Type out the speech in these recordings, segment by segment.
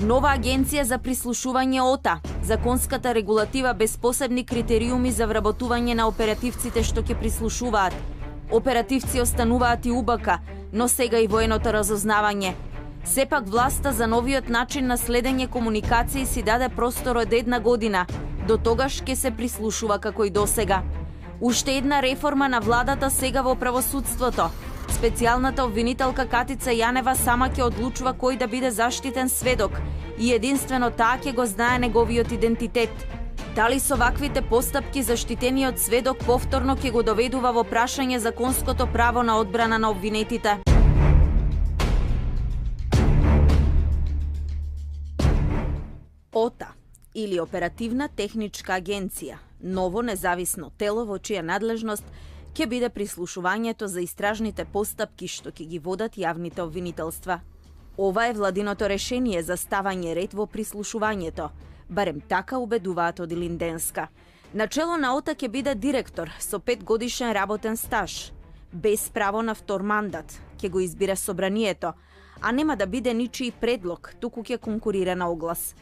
Нова агенција за прислушување ОТА, законската регулатива без посебни критериуми за вработување на оперативците што ќе прислушуваат. Оперативци остануваат и УБК, но сега и военото разузнавање. Сепак власта за новиот начин на следење комуникации си даде простор од 1 година. До тогаш ќе се прислушува како и досега. Уште една реформа на владата сега во правосудството. Специјалната обвинителка Катица Јанева сама ќе одлучува кој да биде заштитен сведок и единствено таа ќе го знае неговиот идентитет. Дали со ваквите постапки заштитениот сведок повторно ќе го доведува во прашање законското право на одбрана на обвинетите? ОТА или Оперативна техничка агенција, ново независно тело во чија надлежност ќе биде прислушувањето за истражните постапки што ќе ги водат јавните обвинителства. Ова е владиното решение за ставање ред во прислушувањето, барем така убедуваат од Илинденска. Начело на ОТА ќе биде директор со 5-годишен работен стаж, без право на втор мандат, ќе го избира собранието, а нема да биде ничиј предлог, туку ќе конкурира на оглас.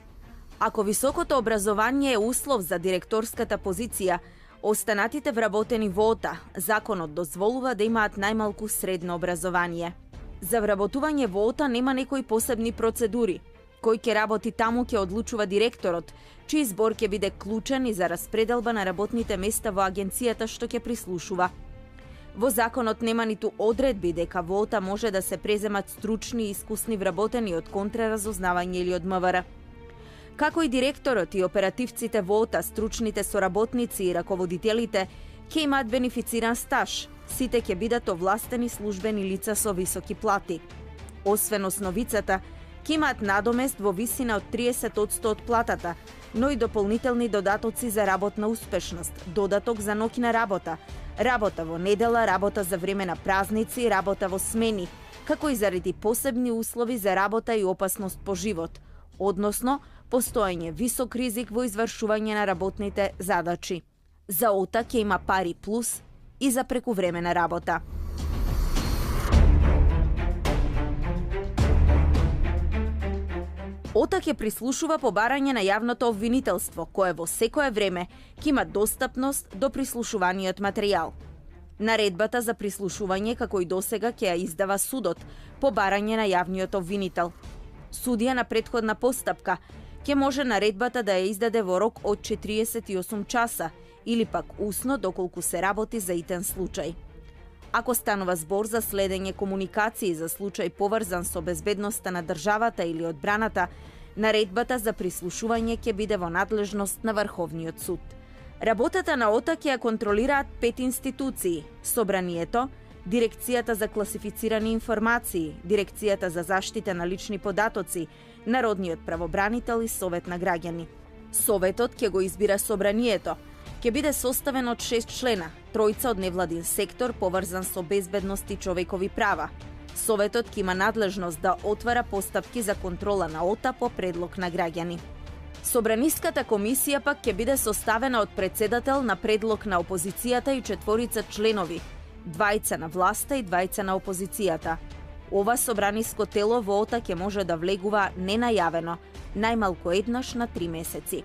Ако високото образование е услов за директорската позиција, останатите вработени во ОТА, законот дозволува да имаат најмалку средно образование. За вработување во ОТА нема некои посебни процедури. Кој ќе работи таму ќе одлучува директорот, чиј избор ќе биде клучен и за распределба на работните места во агенцијата што ќе прислушува. Во законот нема ниту одредби дека во ОТА може да се преземат стручни и искусни вработени од контраразузнавање или од МВР. Како и директорот и оперативците во ОТА, стручните соработници и раководителите ќе имаат бенефициран стаж. Сите ќе бидат овластени службени лица со високи плати. Освен основицата, ќе имаат надомест во висина од 30% од платата, но и дополнителни додатоци за работна успешност, додаток за ноќна работа, работа во недела, работа за време на празници, работа во смени, како и заради посебни услови за работа и опасност по живот, односно постоење висок ризик во извршување на работните задачи. За ОТА ќе има пари плюс и за прекувремена работа. ОТА ќе прислушува по барање на јавното обвинителство, кое во секое време ќе има достапност до прислушуваниот материјал. Наредбата за прислушување, како и досега, ќе ја издава судот по барање на јавниот обвинител. Судија на претходна постапка ќе може наредбата да ја издаде во рок од 48 часа или пак усно доколку се работи за итен случај. Ако станува збор за следење комуникации за случај поврзан со безбедноста на државата или одбраната, наредбата за прислушување ќе биде во надлежност на Врховниот суд. Работата на ОТА ќе ја контролираат 5 институции: Собранието, Дирекцијата за класифицирани информации, Дирекцијата за заштита на лични податоци, Народниот правобранител и Совет на граѓани. Советот ќе го избира Собранието. Ќе биде составен од 6 члена, 3 од невладин сектор поврзан со безбедност и човекови права. Советот ќе има надлежност да отвара постапки за контрола на ОТА по предлог на граѓани. Собраниската комисија пак ќе биде составена од председател на предлог на опозицијата и 4 членови, 2 на власта и 2 на опозицијата. Ова собраниско тело во ОТА ќе може да влегува ненајавено, најмалку еднаш на 3 месеци.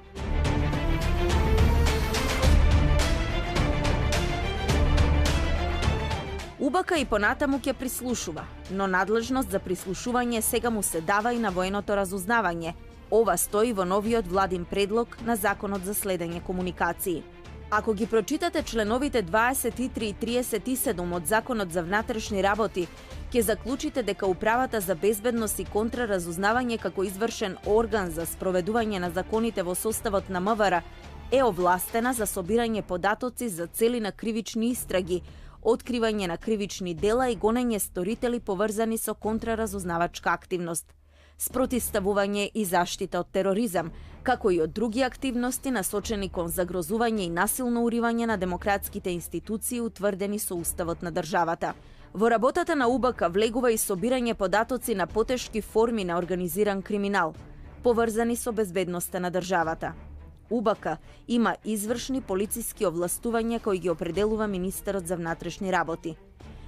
УБК и понатаму ќе прислушува, но надлежност за прислушување сега му се дава и на военото разузнавање. Ова стои во новиот владин предлог на Законот за следење комуникации. Ако ги прочитате членовите 23 и 37 од Законот за внатрешни работи, ќе заклучите дека Управата за безбедност и контраразузнавање како извршен орган за спроведување на законите во составот на МВР е овластена за собирање податоци за цели на кривични истраги, откривање на кривични дела и гонење сторители поврзани со контраразузнавачка активност, спротивставување и заштита од тероризам, како и од други активности насочени кон загрозување и насилно уривање на демократските институции утврдени со Уставот на државата. Во работата на УБК влегува и собирање податоци на потешки форми на организиран криминал, поврзани со безбедноста на државата. УБК има извршни полициски овластувања кои ги определува министерот за внатрешни работи.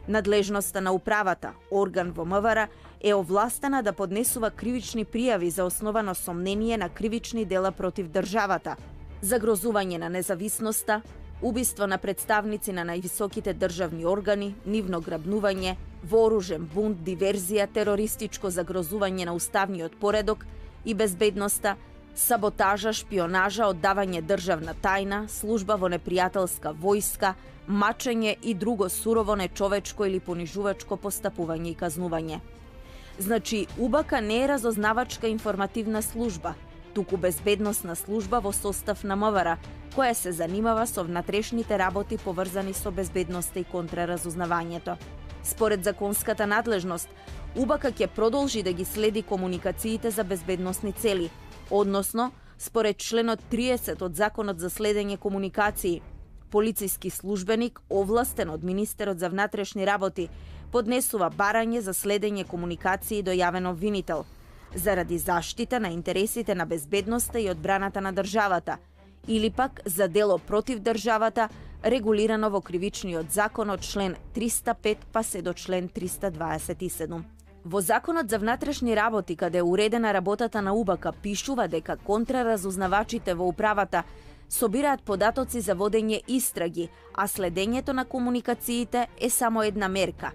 Надлежноста на управата, орган во МВР, е овластена да поднесува кривични пријави за основано сомнение на кривични дела против државата, загрозување на независноста, убиство на представници на највисоките државни органи, нивно грабнување, вооружен бунт, диверзија, терористичко загрозување на уставниот поредок и безбедноста, саботажа, шпионажа, оддавање државна тајна, служба во непријателска војска, мачење и друго сурово, нечовечко или понижувачко постапување и казнување. Значи, УБК не е разознавачка информативна служба, туку безбедносна служба во состав на МВР, која се занимава со внатрешните работи поврзани со безбедноста и контраразузнавањето. Според законската надлежност, УБК ќе продолжи да ги следи комуникациите за безбедносни цели, односно, според членот 30 од Законот за следење комуникации, полициски службеник, овластен од министерот за внатрешни работи, поднесува барање за следење комуникации до јавен обвинител, заради заштита на интересите на безбедноста и одбраната на државата, или пак за дело против државата, регулирано во Кривичниот закон од член 305 па се до член 327. Во Законот за внатрешни работи, каде е уредена работата на УБК, пишува дека контраразузнавачите во управата собираат податоци за водење истраги, а следењето на комуникациите е само една мерка.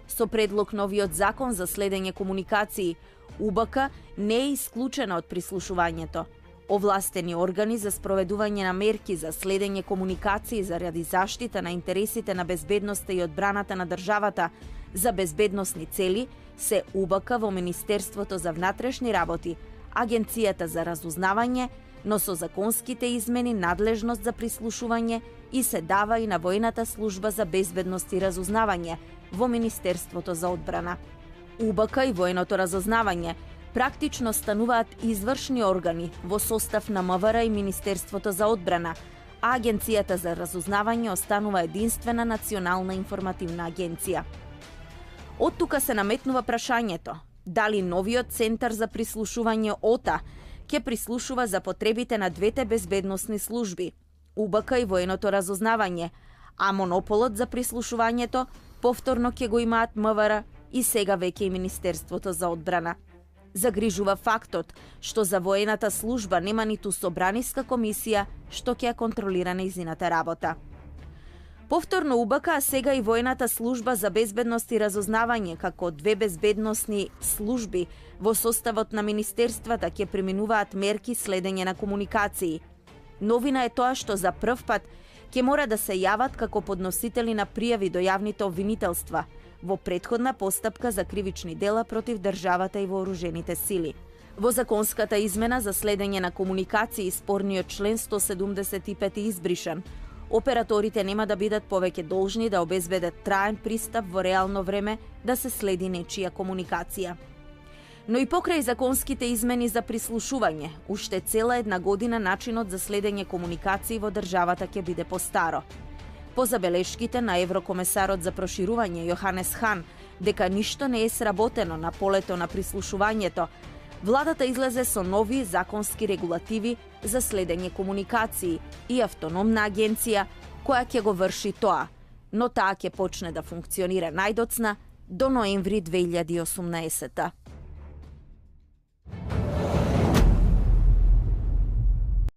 Со предлог новиот закон за следење комуникации, УБК не е исклучена од прислушувањето. Овластени органи за спроведување на мерки за следење комуникации заради заштита на интересите на безбедноста и одбраната на државата за безбедносни цели се УБК во Министерството за внатрешни работи, Агенцијата за разузнавање, но со законските измени надлежност за прислушување и се дава и на Војната служба за безбедност и разузнавање во Министерството за одбрана. УБК и војното разузнавање практично стануваат извршни органи во состав на МВР и Министерството за одбрана, а Агенцијата за разузнавање останува единствена национална информативна агенција. Од тука се наметнува прашањето дали новиот центар за прислушување ОТА ќе прислушува за потребите на двете безбедносни служби, УБК и војното разузнавање, а монополот за прислушувањето повторно ќе го имаат МВР и сега веќе и Министерството за одбрана. Загрижува фактот што за воената служба нема ниту собраниска комисија што ќе ја контролира нејзината работа. Повторно УБК, а сега и воената служба за безбедност и разузнавање како две безбедносни служби во составот на министерствата ќе преминуваат мерки следење на комуникации. Новина е тоа што за прв пат ќе мора да се јават како подносители на пријави до јавните обвинителства во претходна постапка за кривични дела против државата и вооружените сили. Во законската измена за следење на комуникации спорниот член 175 избришан. Операторите нема да бидат повеќе должни да обезбедат траен пристап во реално време да се следи нечија комуникација. Но и покрај законските измени за прислушување, уште цела една година начинот за следење комуникации во државата ќе биде постаро. По забелешките на еврокомесарот за проширување Јоханес Хан дека ништо не е сработено на полето на прислушувањето, владата излезе со нови законски регулативи за следење комуникации и автономна агенција која ќе го врши тоа, но таа ќе почне да функционира најдоцна до ноември 2018.